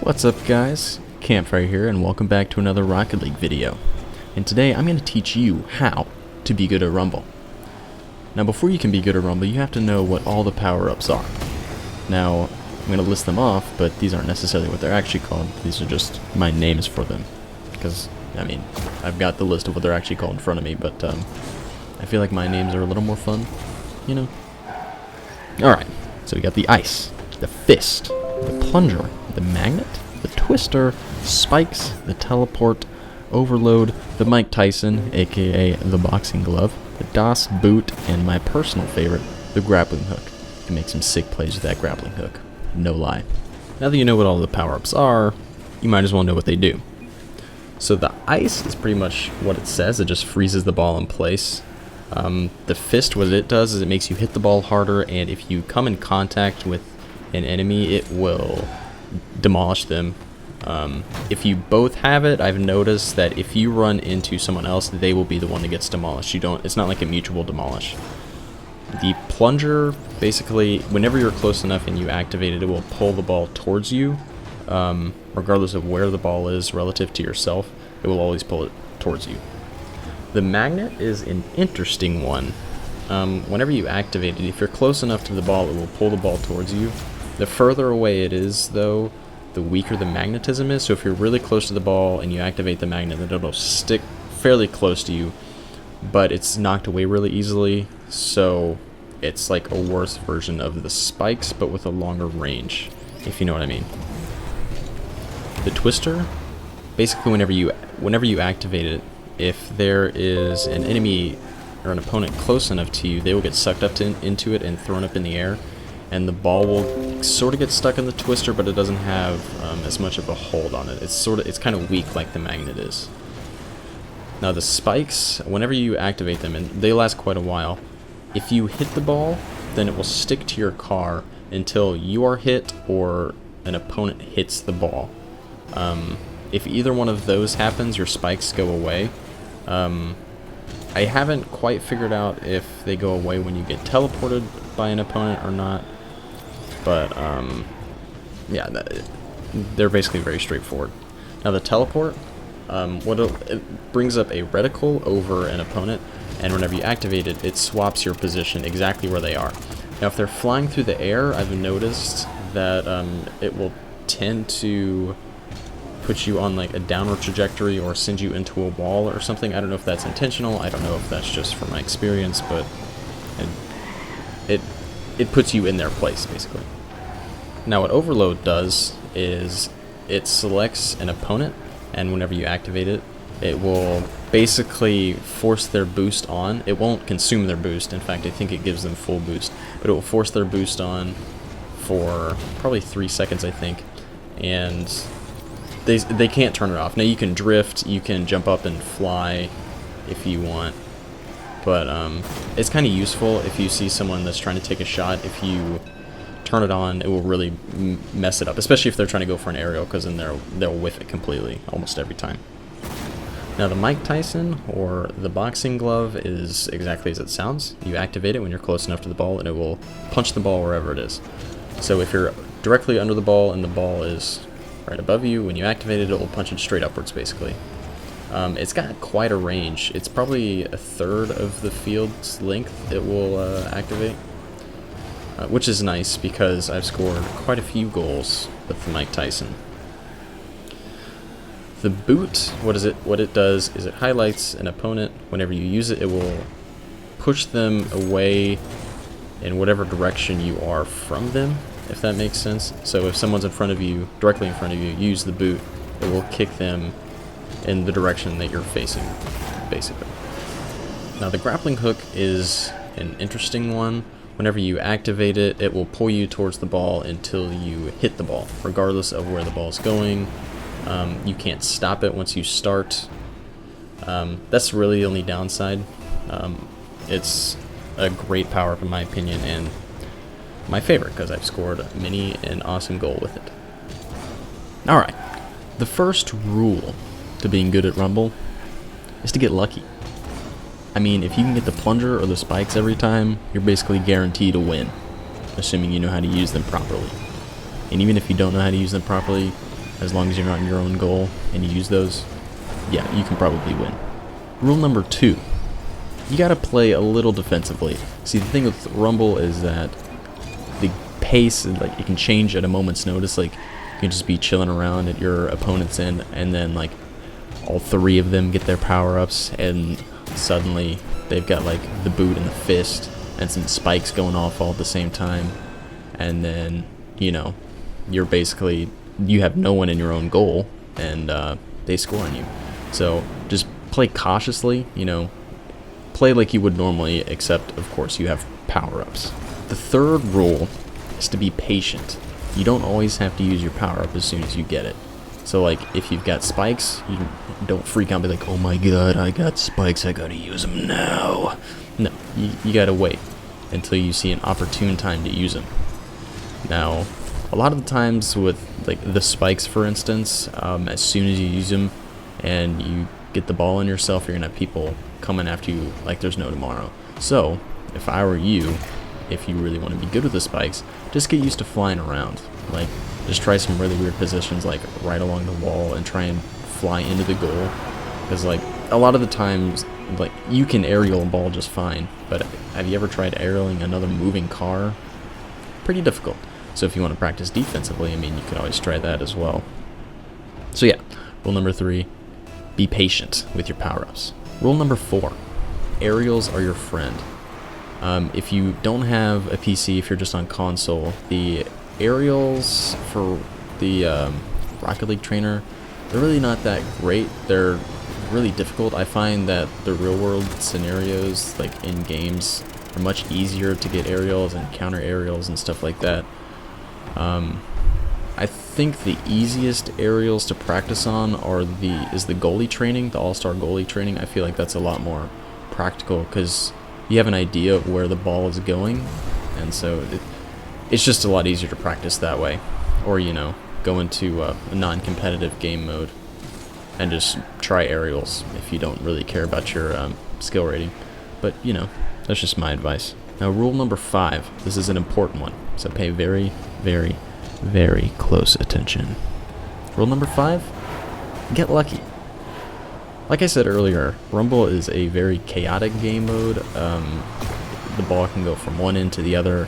What's up guys, Campfire here and welcome back to another Rocket League video. And today I'm going to teach you how to be good at Rumble. Now before you can be good at Rumble, you have to know what all the power-ups are. Now I'm going to list them off, but these aren't necessarily what they're actually called. These are just my names for them. Because, I mean, I've got the list of what they're actually called in front of me, but I feel like my names are a little more fun, you know? Alright, so we got the Ice, the Fist, the Plunger, the Magnet, the Twister, Spikes, the Teleport, Overload, the Mike Tyson, aka the Boxing Glove, the DOS Boot, and my personal favorite, the Grappling Hook. You can make some sick plays with that Grappling Hook. No lie. Now that you know what all the power-ups are, you might as well know what they do. So the Ice is pretty much what it says. It just freezes the ball in place. The Fist, what it does is it makes you hit the ball harder, and if you come in contact with an enemy, it will demolish them. If you both have it, I've noticed that if you run into someone else, they will be the one that gets demolished. It's not like a mutual demolish. The Plunger, basically, whenever you're close enough and you activate it, it will pull the ball towards you, regardless of where the ball is relative to yourself. It will always pull it towards you. The Magnet is an interesting one. Whenever you activate it, if you're close enough to the ball, it will pull the ball towards you. The further away it is, though, the weaker the magnetism is. So if you're really close to the ball and you activate the magnet, then it'll stick fairly close to you, but it's knocked away really easily. So it's like a worse version of the Spikes, but with a longer range, if you know what I mean. The Twister, basically whenever you activate it, if there is an enemy or an opponent close enough to you, they will get sucked up into it and thrown up in the air, and the ball will sort of get stuck in the Twister, but it doesn't have as much of a hold on it. It's kind of weak like the Magnet is. Now the Spikes, whenever you activate them, and they last quite a while, if you hit the ball, then it will stick to your car until you are hit or an opponent hits the ball. If either one of those happens, your Spikes go away. I haven't quite figured out if they go away when you get teleported by an opponent or not, but yeah, they're basically very straightforward. Now the Teleport, it brings up a reticle over an opponent, and whenever you activate it, it swaps your position exactly where they are. Now if they're flying through the air, I've noticed that it will tend to put you on like a downward trajectory or send you into a wall or something. I don't know if that's intentional. I don't know if that's just from my experience, but it puts you in their place basically. Now what Overload does is it selects an opponent, and whenever you activate it, it will basically force their boost on. It won't consume their boost. In fact, I think it gives them full boost, but it will force their boost on for probably 3 seconds, I think, and they can't turn it off. Now you can drift, you can jump up and fly if you want, but it's kind of useful if you see someone that's trying to take a shot. If you turn it on, it will really mess it up, especially if they're trying to go for an aerial, because then they'll whiff it completely almost every time. Now the Mike Tyson, or the Boxing Glove, is exactly as it sounds. You activate it when you're close enough to the ball, and it will punch the ball wherever it is. So if you're directly under the ball and the ball is right above you, when you activate it, it will punch it straight upwards basically. It's got quite a range. It's probably a third of the field's length it will activate, which is nice because I've scored quite a few goals with the Mike Tyson. The Boot, what it does is it highlights an opponent. Whenever you use it, it will push them away in whatever direction you are from them, if that makes sense. So if someone's in front of you, directly in front of you, use the Boot, it will kick them in the direction that you're facing, basically. Now the Grappling Hook is an interesting one. Whenever you activate it, it will pull you towards the ball until you hit the ball, regardless of where the ball's going. You can't stop it once you start. That's really the only downside. It's a great power-up in my opinion, and my favorite because I've scored many an awesome goal with it. Alright, the first rule to being good at Rumble is to get lucky. I mean, if you can get the Plunger or the Spikes every time, you're basically guaranteed to win, assuming you know how to use them properly. And even if you don't know how to use them properly, as long as you're not in your own goal and you use those, yeah, you can probably win. Rule number 2, you gotta play a little defensively. See, the thing with Rumble is that the pace, like, it can change at a moment's notice. Like, you can just be chilling around at your opponent's end, and then, like, all 3 of them get their power-ups, and suddenly they've got, like, the boot and the fist, and some spikes going off all at the same time, and then, you know, you have no one in your own goal, and they score on you. So just play cautiously, you know, play like you would normally, except, of course, you have power-ups. The third rule is to be patient. You don't always have to use your power-up as soon as you get it. So, like, if you've got spikes, you don't freak out and be like, oh my god, I got spikes, I gotta use them now. No, you gotta wait until you see an opportune time to use them. Now, a lot of the times with, like, the spikes, for instance, as soon as you use them and you get the ball in yourself, you're gonna have people coming after you like there's no tomorrow. So, if I were you, if you really want to be good with the spikes, just get used to flying around. Like, just try some really weird positions, like right along the wall, and try and fly into the goal. Because, like, a lot of the times, like, you can aerial a ball just fine, but have you ever tried aerialing another moving car? Pretty difficult. So if you want to practice defensively, I mean, you could always try that as well. So yeah, rule number 3, be patient with your power-ups. Rule number 4, aerials are your friend. If you don't have a PC, if you're just on console, the aerials for the Rocket League trainer, they're really not that great. They're really difficult. I find that the real-world scenarios, like in games, are much easier to get aerials and counter aerials and stuff like that. I think the easiest aerials to practice on is the goalie training, the all-star goalie training. I feel like that's a lot more practical because you have an idea of where the ball is going, and so it's just a lot easier to practice that way. Or, you know, go into a non-competitive game mode and just try aerials if you don't really care about your skill rating. But, you know, that's just my advice. Now, rule number 5, this is an important one, so pay very, very, very close attention. Rule number 5, get lucky. Like I said earlier, Rumble is a very chaotic game mode. The ball can go from one end to the other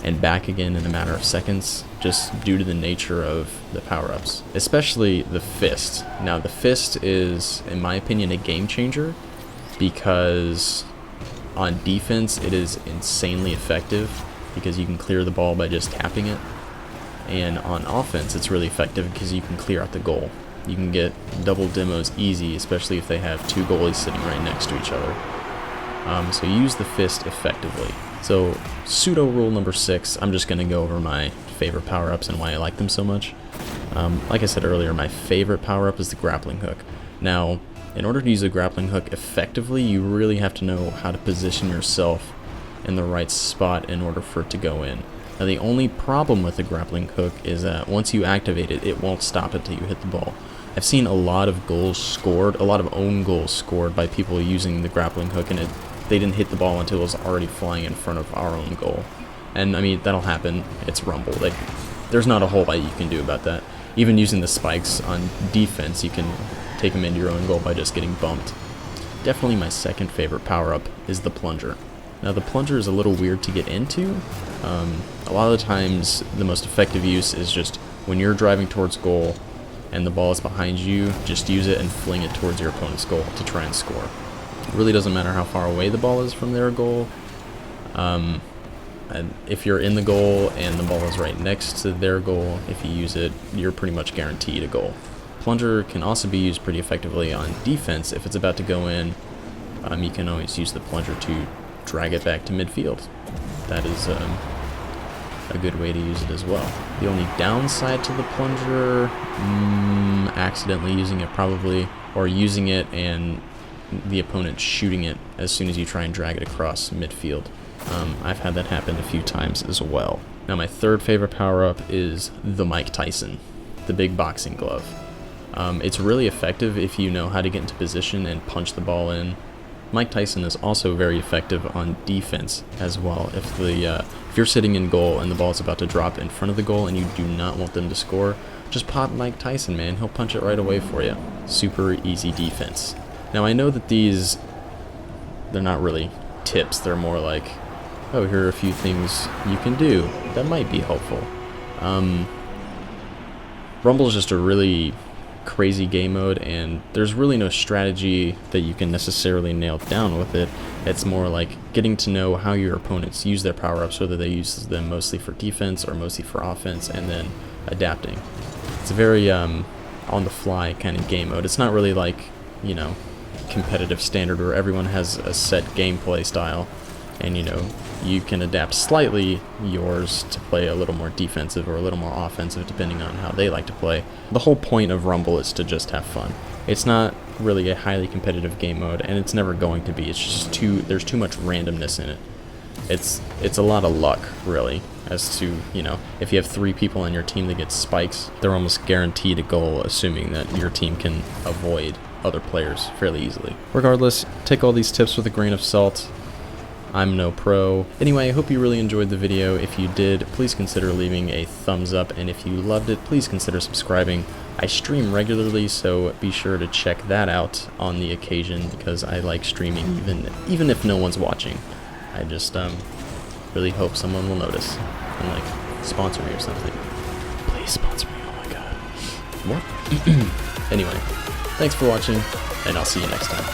and back again in a matter of seconds, just due to the nature of the power-ups, especially the fist. Now, the fist is, in my opinion, a game changer because on defense it is insanely effective because you can clear the ball by just tapping it, and on offense it's really effective because you can clear out the goal. You can get double demos easy, especially if they have 2 goalies sitting right next to each other. So use the fist effectively. So pseudo rule number 6, I'm just going to go over my favorite power-ups and why I like them so much. Like I said earlier, my favorite power-up is the Grappling Hook. Now, in order to use the Grappling Hook effectively, you really have to know how to position yourself in the right spot in order for it to go in. Now, the only problem with the Grappling Hook is that once you activate it, it won't stop until you hit the ball. I've seen a lot of goals scored, a lot of own goals scored by people using the Grappling Hook, and they didn't hit the ball until it was already flying in front of our own goal. And, I mean, that'll happen. It's Rumble. Like, there's not a whole lot you can do about that. Even using the spikes on defense, you can take them into your own goal by just getting bumped. Definitely my second favorite power-up is the Plunger. Now, the Plunger is a little weird to get into. A lot of the times, the most effective use is just when you're driving towards goal and the ball is behind you, just use it and fling it towards your opponent's goal to try and score. It really doesn't matter how far away the ball is from their goal. And if you're in the goal and the ball is right next to their goal, if you use it, you're pretty much guaranteed a goal. Plunger can also be used pretty effectively on defense. If it's about to go in, you can always use the Plunger to drag it back to midfield. That is a good way to use it as well. The only downside to the Plunger, accidentally using it probably, or using it and the opponent shooting it as soon as you try and drag it across midfield. I've had that happen a few times as well. Now, my third favorite power-up is the Mike Tyson, the big boxing glove. It's really effective if you know how to get into position and punch the ball in. Mike Tyson is also very effective on defense as well. If you're sitting in goal and the ball is about to drop in front of the goal and you do not want them to score, just pop Mike Tyson, man. He'll punch it right away for you. Super easy defense. Now, I know that they're not really tips. They're more like, oh, here are a few things you can do that might be helpful. Rumble is just a really crazy game mode, and there's really no strategy that you can necessarily nail down with it. It's more like getting to know how your opponents use their power-ups, whether they use them mostly for defense or mostly for offense, and then adapting. It's a very on-the-fly kind of game mode. It's not really like, you know, competitive standard where everyone has a set gameplay style, and, you know, you can adapt slightly yours to play a little more defensive or a little more offensive depending on how they like to play. The whole point of Rumble is to just have fun. It's not really a highly competitive game mode, and it's never going to be. It's just there's too much randomness in it. It's a lot of luck, really, as to, you know, if you have 3 people on your team that get spikes, they're almost guaranteed a goal, assuming that your team can avoid other players fairly easily. Regardless, take all these tips with a grain of salt. I'm no pro. Anyway, I hope you really enjoyed the video. If you did, please consider leaving a thumbs up, and if you loved it, please consider subscribing. I stream regularly, so be sure to check that out on the occasion, because I like streaming even if no one's watching. I just really hope someone will notice and like sponsor me or something. Please sponsor me. Oh my god. What? Anyway, thanks for watching, and I'll see you next time.